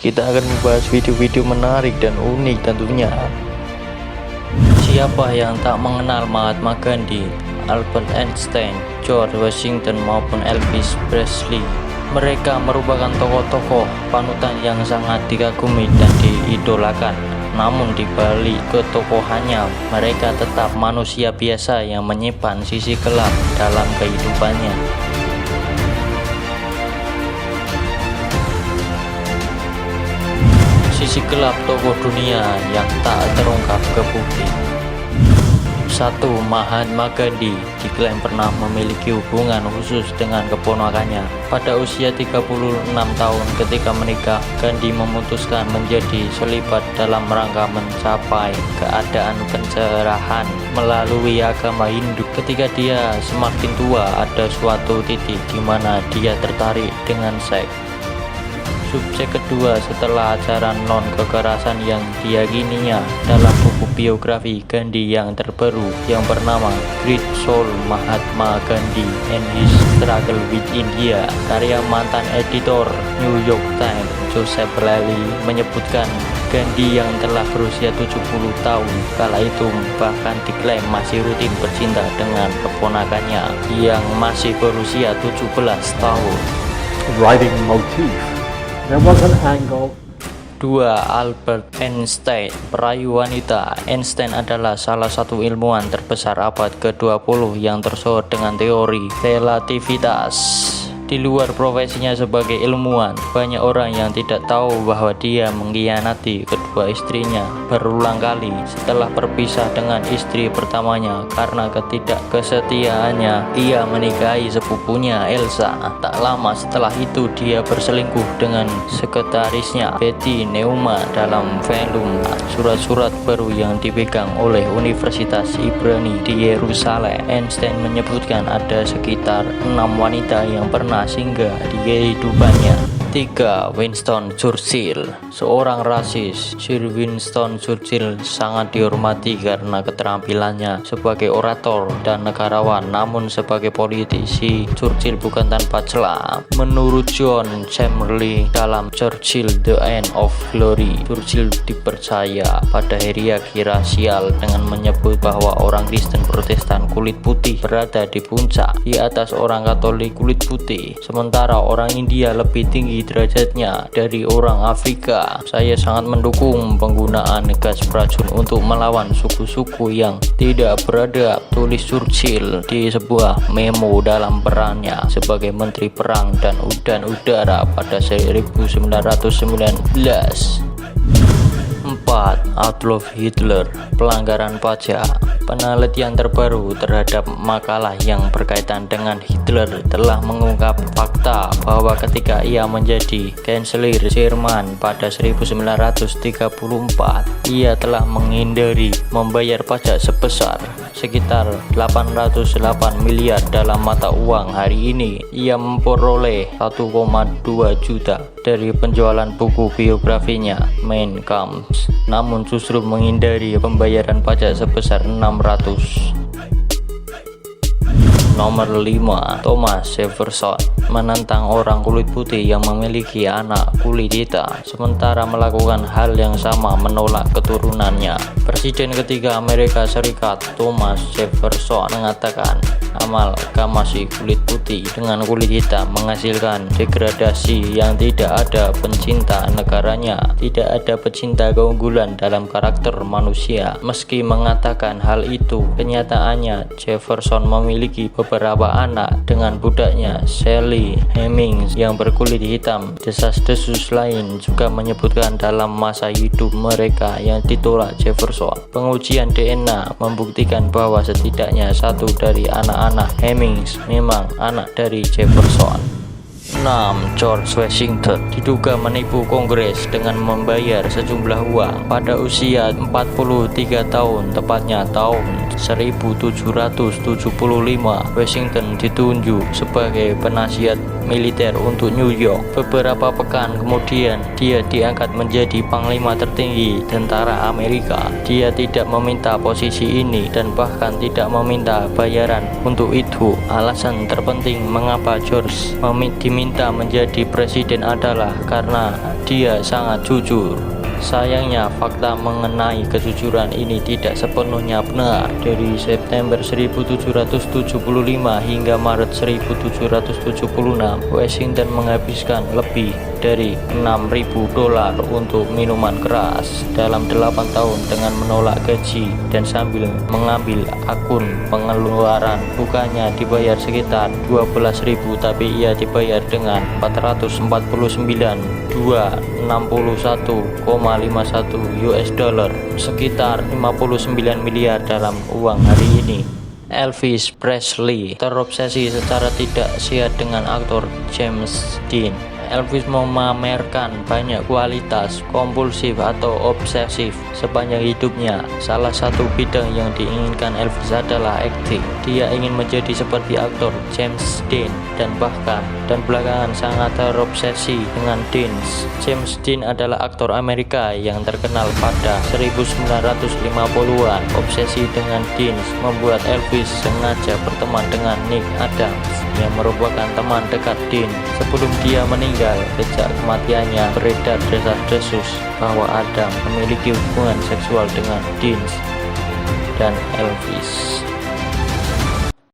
kita akan membahas video-video menarik dan unik tentunya. Siapa yang tak mengenal Mahatma Gandhi, Albert Einstein, George Washington maupun Elvis Presley? Mereka merupakan tokoh-tokoh panutan yang sangat dikagumi dan diidolakan. Namun di balik ketokohannya, mereka tetap manusia biasa yang menyimpan sisi gelap dalam kehidupannya. Sisi gelap tokoh dunia yang tak terungkap ke publik. 1. Mahatma Gandhi diklaim pernah memiliki hubungan khusus dengan keponakannya. Pada usia 36 tahun ketika menikah, Gandhi memutuskan menjadi selibat dalam rangka mencapai keadaan pencerahan melalui agama Hindu. Ketika dia semakin tua, ada suatu titik di mana dia tertarik dengan seks. Subjek kedua setelah ajaran non-kekerasan yang diyakininya dalam buku biografi Gandhi yang terbaru yang bernama Great Soul Mahatma Gandhi and His Struggle with India, karya mantan editor New York Times Joseph Lally menyebutkan Gandhi yang telah berusia 70 tahun kala itu bahkan diklaim masih rutin bercinta dengan keponakannya yang masih berusia 17 tahun. Writing motif. There was an angle. 2. Albert Einstein, peraih wanita. Einstein adalah salah satu ilmuwan terbesar abad ke-20 yang tersohor dengan teori relativitas. Di luar profesinya sebagai ilmuwan, banyak orang yang tidak tahu bahwa dia mengkhianati kedua istrinya berulang kali setelah berpisah dengan istri pertamanya karena ketidakkesetiaannya. Ia menikahi sepupunya Elsa. Tak lama setelah itu dia berselingkuh dengan sekretarisnya Betty Neumann dalam film surat-surat baru yang dipegang oleh Universitas Ibrani di Yerusalem. Einstein menyebutkan ada sekitar 6 wanita yang pernah singgah di kehidupannya. 3. Winston Churchill, seorang rasis. Sir Winston Churchill sangat dihormati karena keterampilannya sebagai orator dan negarawan, namun sebagai politisi Churchill bukan tanpa celah. Menurut John Chamberlain dalam Churchill The End of Glory, Churchill dipercaya pada hierarki rasial dengan menyebut bahwa orang Kristen Protestan kulit putih berada di puncak di atas orang Katolik kulit putih, sementara orang India lebih tinggi derajatnya dari orang Afrika. Saya sangat mendukung penggunaan gas beracun untuk melawan suku-suku yang tidak beradab, tulis Churchill di sebuah memo dalam perannya sebagai Menteri Perang dan Udara pada 1919. 4. Adolf Hitler, pelanggaran pajak. Penelitian terbaru terhadap makalah yang berkaitan dengan Hitler telah mengungkap fakta bahwa ketika ia menjadi kanselir Jerman pada 1934, ia telah menghindari membayar pajak sebesar sekitar 808 miliar dalam mata uang. Hari ini ia memperoleh 1,2 juta dari penjualan buku biografinya Mein Kampf, namun justru menghindari pembayaran pajak sebesar 600. Nomor 5. Thomas Jefferson menentang orang kulit putih yang memiliki anak kulit hitam, sementara melakukan hal yang sama menolak keturunannya. Presiden ketiga Amerika Serikat Thomas Jefferson mengatakan amalgamasi kulit putih dengan kulit hitam menghasilkan degradasi yang tidak ada pencinta negaranya, tidak ada pecinta keunggulan dalam karakter manusia. Meski mengatakan hal itu, kenyataannya Jefferson memiliki beberapa anak dengan budaknya Sally Hemings yang berkulit hitam. Desas-desus lain juga menyebutkan dalam masa hidup mereka yang ditolak Jefferson. Pengujian DNA membuktikan bahwa setidaknya satu dari anak-anak Hemings memang anak dari Jefferson. 6. George Washington diduga menipu Kongres dengan membayar sejumlah uang. Pada usia 43 tahun, tepatnya tahun 1775, Washington ditunjuk sebagai penasihat militer untuk New York. Beberapa pekan kemudian, dia diangkat menjadi panglima tertinggi tentara Amerika. Dia tidak meminta posisi ini dan bahkan tidak meminta bayaran untuk itu. Alasan terpenting mengapa George diminta menjadi presiden adalah karena dia sangat jujur. Sayangnya, fakta mengenai kejujuran ini tidak sepenuhnya benar. Dari September 1775 hingga Maret 1776, Washington menghabiskan lebih dari $6.000 untuk minuman keras dalam 8 tahun dengan menolak gaji dan sambil mengambil akun pengeluaran. Bukannya dibayar sekitar 12.000, tapi ia dibayar dengan 449,261,51 US dollar, sekitar 59 miliar dalam uang hari ini. Elvis Presley terobsesi secara tidak sehat dengan aktor James Dean. Elvis memamerkan banyak kualitas kompulsif atau obsesif sepanjang hidupnya. Salah satu bidang yang diinginkan Elvis adalah akting. Dia ingin menjadi seperti aktor James Dean dan belakangan sangat terobsesi dengan Dean. James Dean adalah aktor Amerika yang terkenal pada 1950-an. Obsesi dengan Dean membuat Elvis sengaja berteman dengan Nick Adams yang merupakan teman dekat Dean sebelum dia meninggal. Sejak kematiannya beredar desas-desus bahwa Adam memiliki hubungan seksual dengan Dean dan Elvis.